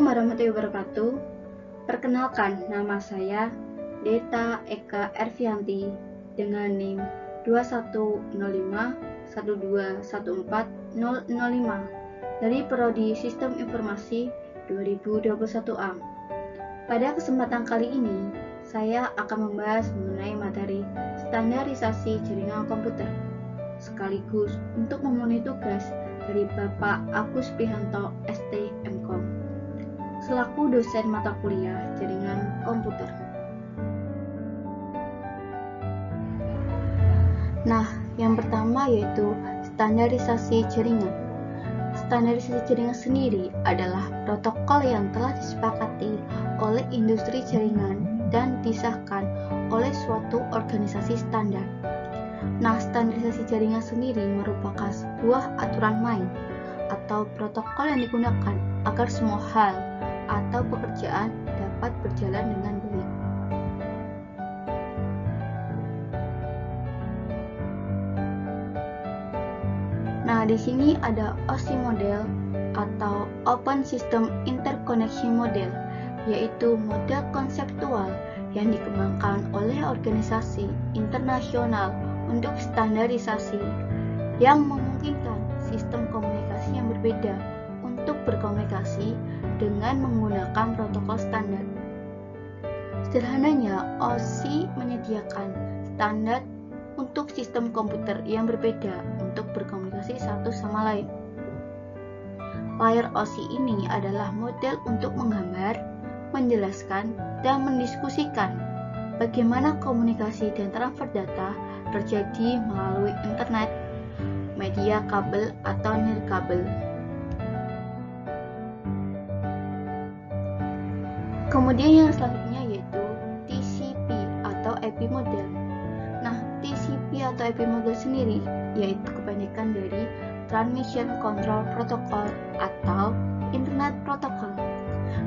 Assalamualaikum warahmatullahi wabarakatuh. Perkenalkan, nama saya Deta Eka Ervianti dengan NIM 210512140005 dari Prodi Sistem Informasi 2021A. Pada kesempatan kali ini, saya akan membahas mengenai materi standarisasi jaringan komputer, sekaligus untuk memenuhi tugas dari Bapak Agus Prihanto ST.M.Com selaku dosen mata kuliah jaringan komputer. Nah, yang pertama yaitu standarisasi jaringan. Standarisasi jaringan sendiri adalah protokol yang telah disepakati oleh industri jaringan dan disahkan oleh suatu organisasi standar. Nah, standarisasi jaringan sendiri merupakan sebuah aturan main atau protokol yang digunakan agar semua hal atau pekerjaan dapat berjalan dengan baik. Nah, di sini ada OSI model atau Open System Interconnection Model, yaitu model konseptual yang dikembangkan oleh organisasi internasional untuk standarisasi yang memungkinkan sistem komunikasi yang berbeda untuk berkomunikasi dengan menggunakan protokol standar. Sederhananya, OSI menyediakan standar untuk sistem komputer yang berbeda untuk berkomunikasi satu sama lain. Layar OSI ini adalah model untuk menggambar, menjelaskan, dan mendiskusikan bagaimana komunikasi dan transfer data terjadi melalui internet, media kabel atau nirkabel. Kemudian yang selanjutnya yaitu TCP atau IP model. Nah, TCP atau IP model sendiri yaitu kependekan dari Transmission Control Protocol atau Internet Protocol.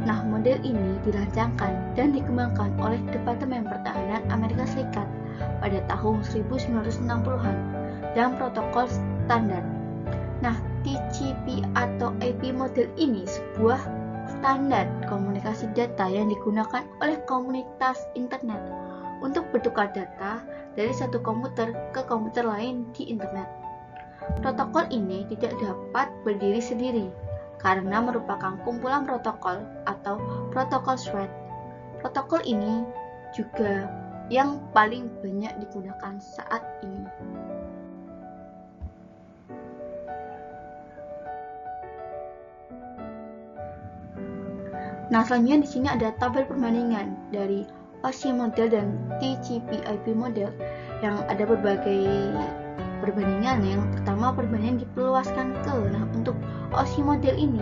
Nah, model ini dirancangkan dan dikembangkan oleh Departemen Pertahanan Amerika Serikat pada tahun 1960-an dan protokol standar. Nah, TCP atau IP model ini sebuah standar komunikasi data yang digunakan oleh komunitas internet untuk bertukar data dari satu komputer ke komputer lain di internet. Protokol ini tidak dapat berdiri sendiri karena merupakan kumpulan protokol atau protokol suite. Protokol ini juga yang paling banyak digunakan saat ini. Nah, selanjutnya di sini ada tabel perbandingan dari OSI model dan TCP/IP model yang ada berbagai perbandingan. Yang pertama, perbandingan diperluaskan ke. Nah, untuk OSI model ini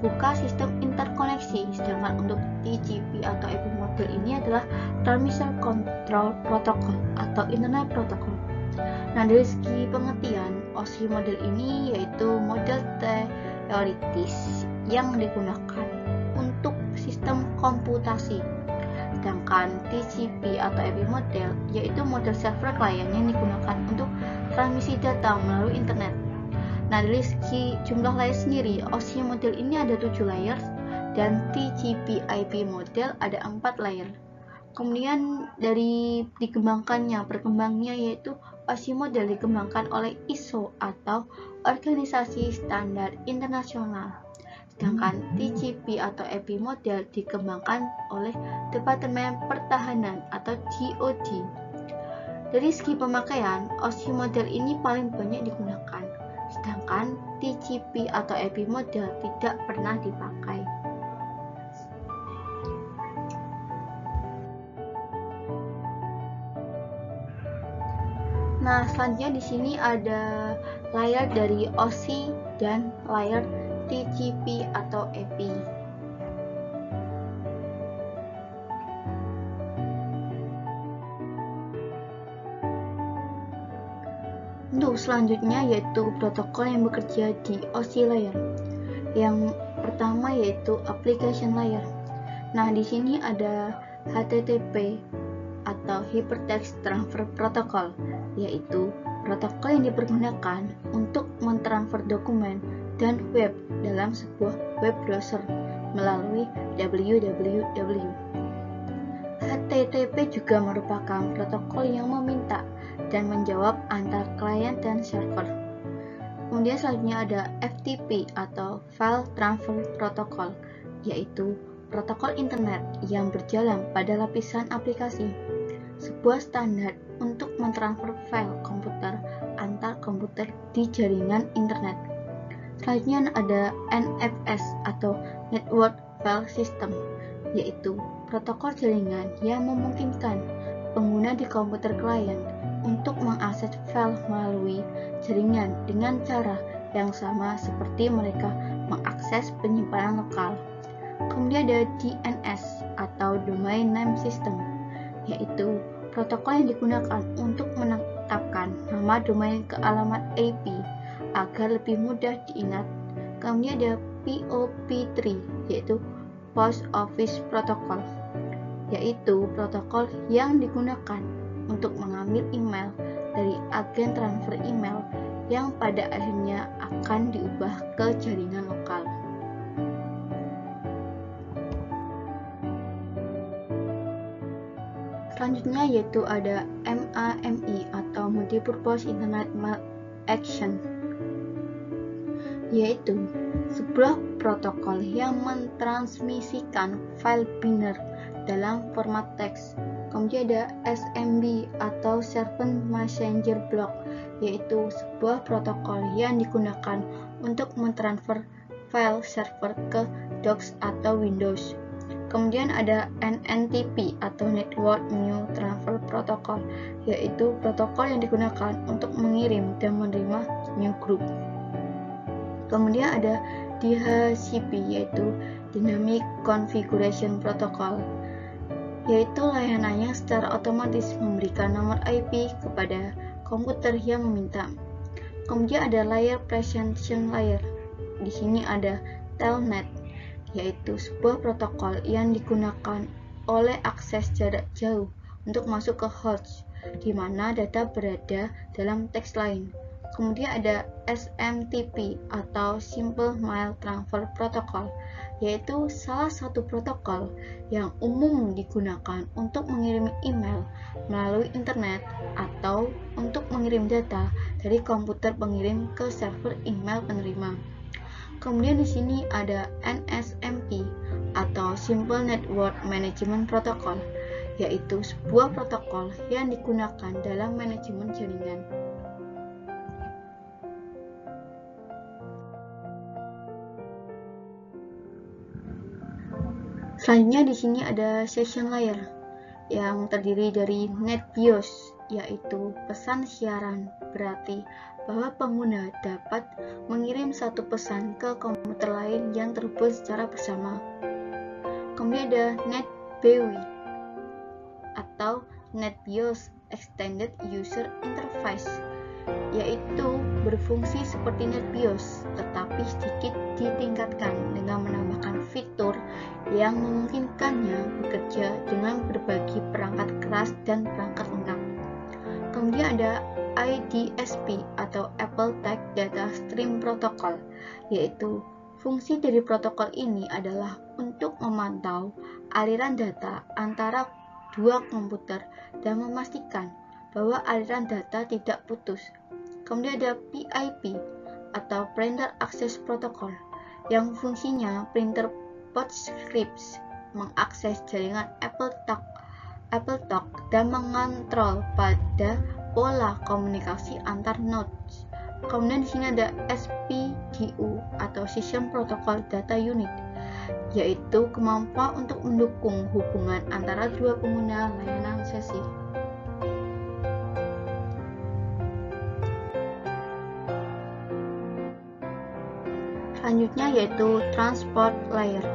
buka sistem interkoneksi, sedangkan untuk TCP atau IP model ini adalah Transmission Control Protocol atau Internet Protocol. Nah, dari segi pengertian, OSI model ini yaitu model teoritis yang digunakan untuk sistem komputasi. Sedangkan TCP atau IP model yaitu model server client yang digunakan untuk transmisi data melalui internet. Nah, dari segi jumlah layer sendiri, OSI model ini ada 7 layers dan TCP IP model ada 4 layer. Kemudian dari perkembangannya yaitu OSI model dikembangkan oleh ISO atau Organisasi Standar Internasional. Sedangkan TCP atau IP model dikembangkan oleh Departemen Pertahanan atau DoD. Dari segi pemakaian, OSI model ini paling banyak digunakan, sedangkan TCP atau IP model tidak pernah dipakai. Nah, selanjutnya di sini ada layar dari OSI dan layar TCP atau IP. Untuk selanjutnya yaitu protokol yang bekerja di OSI layer. Yang pertama yaitu application layer. Nah, di sini ada HTTP atau Hypertext Transfer Protocol, yaitu protokol yang dipergunakan untuk mentransfer dokumen dan web dalam sebuah web browser melalui www. HTTP juga merupakan protokol yang meminta dan menjawab antar klien dan server. Kemudian selanjutnya ada FTP atau File Transfer Protocol, yaitu protokol internet yang berjalan pada lapisan aplikasi, sebuah standar untuk mentransfer file komputer antar komputer di jaringan internet. Selanjutnya ada NFS atau Network File System, yaitu protokol jaringan yang memungkinkan pengguna di komputer klien untuk mengakses file melalui jaringan dengan cara yang sama seperti mereka mengakses penyimpanan lokal. Kemudian ada DNS atau Domain Name System, yaitu protokol yang digunakan untuk menetapkan nama domain ke alamat IP agar lebih mudah diingat. Kemudian ada POP3, yaitu Post Office Protocol, yaitu protokol yang digunakan untuk mengambil email dari agen transfer email yang pada akhirnya akan diubah ke jaringan lokal. Selanjutnya yaitu ada MAMI atau Multipurpose Internet Mail Action, yaitu sebuah protokol yang mentransmisikan file binary dalam format teks. Kemudian ada SMB atau Servant Messenger Block, yaitu sebuah protokol yang digunakan untuk mentransfer file server ke DOS atau Windows. Kemudian ada NNTP atau Network New Transfer Protocol, yaitu protokol yang digunakan untuk mengirim dan menerima new group. Kemudian ada DHCP, yaitu Dynamic Configuration Protocol, yaitu layanannya secara otomatis memberikan nomor IP kepada komputer yang meminta. Kemudian ada layer presentation layer. Di sini ada Telnet, yaitu sebuah protokol yang digunakan oleh akses jarak jauh untuk masuk ke host, di mana data berada dalam teks lain. Kemudian ada SMTP atau Simple Mail Transfer Protocol, yaitu salah satu protokol yang umum digunakan untuk mengirim email melalui internet atau untuk mengirim data dari komputer pengirim ke server email penerima. Kemudian di sini ada NSMP atau Simple Network Management Protocol, yaitu sebuah protokol yang digunakan dalam manajemen jaringan. Selanjutnya di sini ada session layer yang terdiri dari NetBIOS, yaitu pesan siaran, berarti bahwa pengguna dapat mengirim satu pesan ke komputer lain yang terhubung secara bersama. Kemudian ada NetBEUI atau NetBIOS Extended User Interface, yaitu berfungsi seperti NetBIOS tetapi sedikit ditingkatkan dengan menambahkan fitur yang memungkinkannya bekerja dengan berbagai perangkat keras dan perangkat lunak. Kemudian ada IDSP atau Apple Text Data Stream Protocol, yaitu fungsi dari protokol ini adalah untuk memantau aliran data antara dua komputer dan memastikan bahwa aliran data tidak putus. Kemudian ada PIP atau Printer Access Protocol, yang fungsinya printer PostScript mengakses jaringan AppleTalk dan mengontrol pada pola komunikasi antar nodes. Kemudian di sini ada SPDU atau System Protocol Data Unit, yaitu kemampuan untuk mendukung hubungan antara dua pengguna layanan sesi. Selanjutnya yaitu Transport Layer.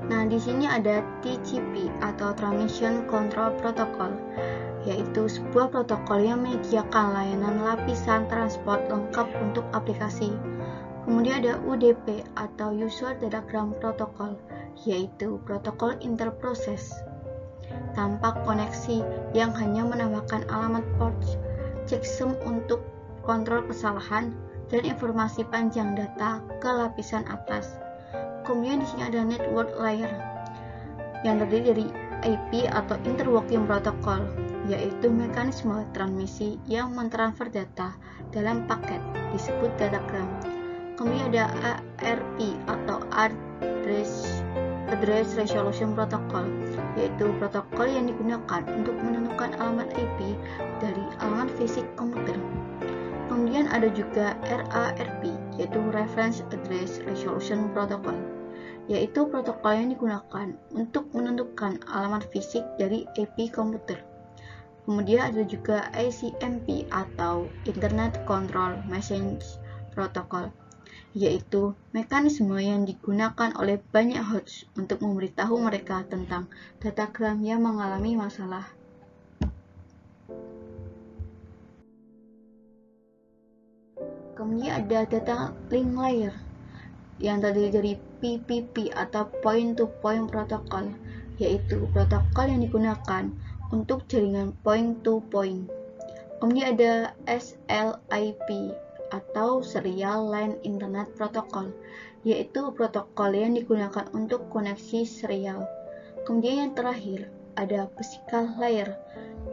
Nah, di sini ada TCP atau Transmission Control Protocol, yaitu sebuah protokol yang menyediakan layanan lapisan transport lengkap untuk aplikasi. Kemudian ada UDP atau User Datagram Protocol, yaitu protokol interproses tanpa koneksi yang hanya menambahkan alamat port, checksum untuk kontrol kesalahan, dan informasi panjang data ke lapisan atas. Kemudian di sini ada network layer yang terdiri dari IP atau interworking protocol, yaitu mekanisme transmisi yang mentransfer data dalam paket disebut datagram. Kemudian ada ARP atau Address Resolution Protocol, yaitu protokol yang digunakan untuk menentukan alamat IP dari alamat fisik komputer. Kemudian ada juga RARP, yaitu Reference Address Resolution Protocol, yaitu protokol yang digunakan untuk menentukan alamat fisik dari IP komputer. Kemudian ada juga ICMP atau Internet Control Message Protocol, yaitu mekanisme yang digunakan oleh banyak host untuk memberitahu mereka tentang datagram yang mengalami masalah. Kemudian ada data link layer yang terdiri dari PPP atau point-to-point protocol, yaitu protokol yang digunakan untuk jaringan point-to-point. Kemudian ada SLIP atau Serial Line Internet Protocol, yaitu protokol yang digunakan untuk koneksi serial. Kemudian yang terakhir ada physical layer,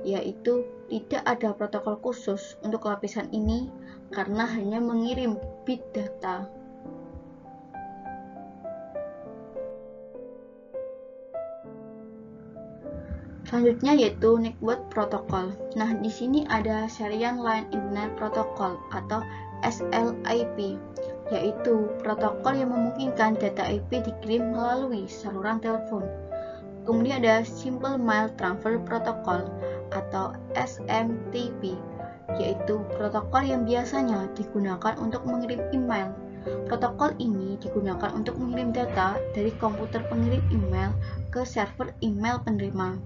yaitu tidak ada protokol khusus untuk lapisan ini karena hanya mengirim bit data. Selanjutnya yaitu Network Protocol. Nah, di sini ada Serial Line Internet Protocol atau SLIP, yaitu protokol yang memungkinkan data IP dikirim melalui saluran telepon. Kemudian ada Simple Mail Transfer Protocol atau SMTP, yaitu protokol yang biasanya digunakan untuk mengirim email. Protokol ini digunakan untuk mengirim data dari komputer pengirim email ke server email penerima.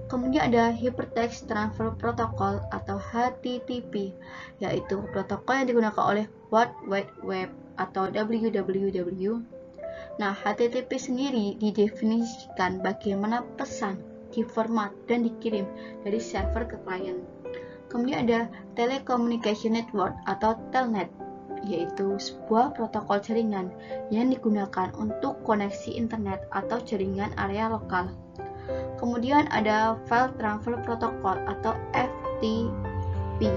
Kemudian ada Hypertext Transfer Protocol atau HTTP, yaitu protokol yang digunakan oleh World Wide Web atau WWW. Nah, HTTP sendiri didefinisikan bagaimana pesan diformat dan dikirim dari server ke klien. Kemudian ada Telecommunication Network atau Telnet, yaitu sebuah protokol jaringan yang digunakan untuk koneksi internet atau jaringan area lokal. Kemudian ada File Transfer Protocol atau FTP,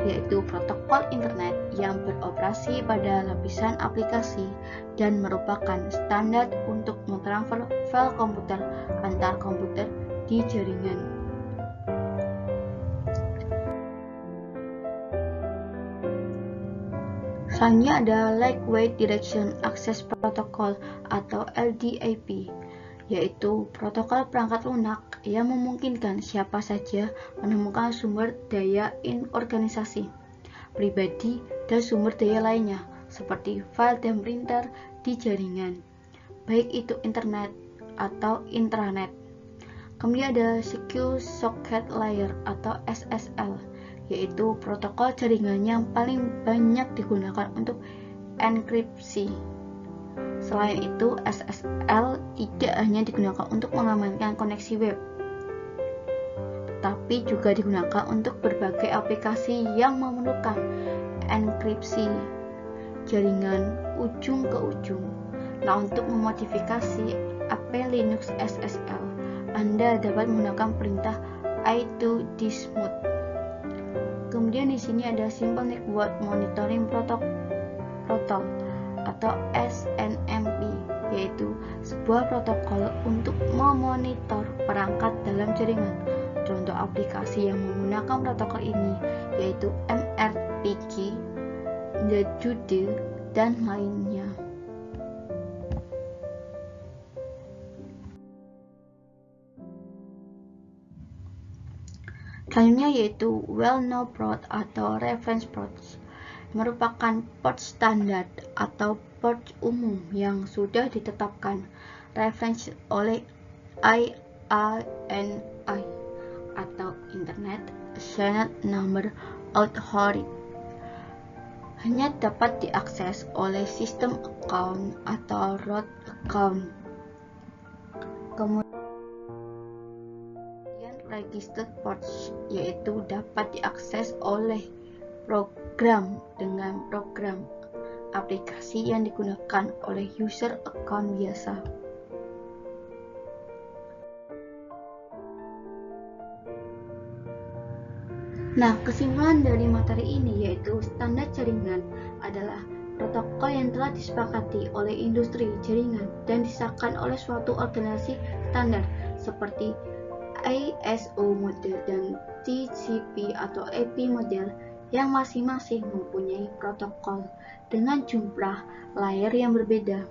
yaitu protokol internet yang beroperasi pada lapisan aplikasi dan merupakan standar untuk mentransfer file komputer antar komputer di jaringan. Selanjutnya ada Lightweight Direction Access Protocol atau LDAP, yaitu protokol perangkat lunak yang memungkinkan siapa saja menemukan sumber daya organisasi, pribadi, dan sumber daya lainnya seperti file dan printer di jaringan, baik itu internet atau intranet. Kemudian ada Secure Socket Layer atau SSL, yaitu protokol jaringan yang paling banyak digunakan untuk enkripsi. Selain itu, SSL tidak hanya digunakan untuk mengamankan koneksi web, tapi juga digunakan untuk berbagai aplikasi yang memerlukan enkripsi jaringan ujung ke ujung. Nah, untuk memodifikasi AP Linux SSL, Anda dapat menggunakan perintah i2dsmooth. Kemudian di sini ada Simple Network Monitoring Protocol atau SNMP, yaitu sebuah protokol untuk memonitor perangkat dalam jaringan. Contoh aplikasi yang menggunakan protokol ini yaitu MRTG, Jude, dan lainnya. Selanjutnya yaitu Well-Known Port atau Reference Ports, merupakan port standar atau port umum yang sudah ditetapkan reference oleh IANA atau Internet Assigned Number Authority. Hanya dapat diakses oleh sistem account atau root account. Kemudian registered ports, yaitu dapat diakses oleh program dengan program aplikasi yang digunakan oleh user account biasa. Nah, kesimpulan dari materi ini yaitu standar jaringan adalah protokol yang telah disepakati oleh industri jaringan dan disahkan oleh suatu organisasi standar seperti ISO model dan TCP atau IP model yang masing-masing mempunyai protokol dengan jumlah layer yang berbeda.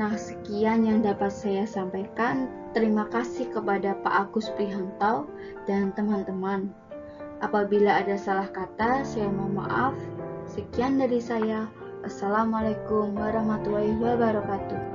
Nah, sekian yang dapat saya sampaikan. Terima kasih kepada Pak Agus Prihanto dan teman-teman. Apabila ada salah kata, saya mohon maaf. Sekian dari saya. Assalamualaikum warahmatullahi wabarakatuh.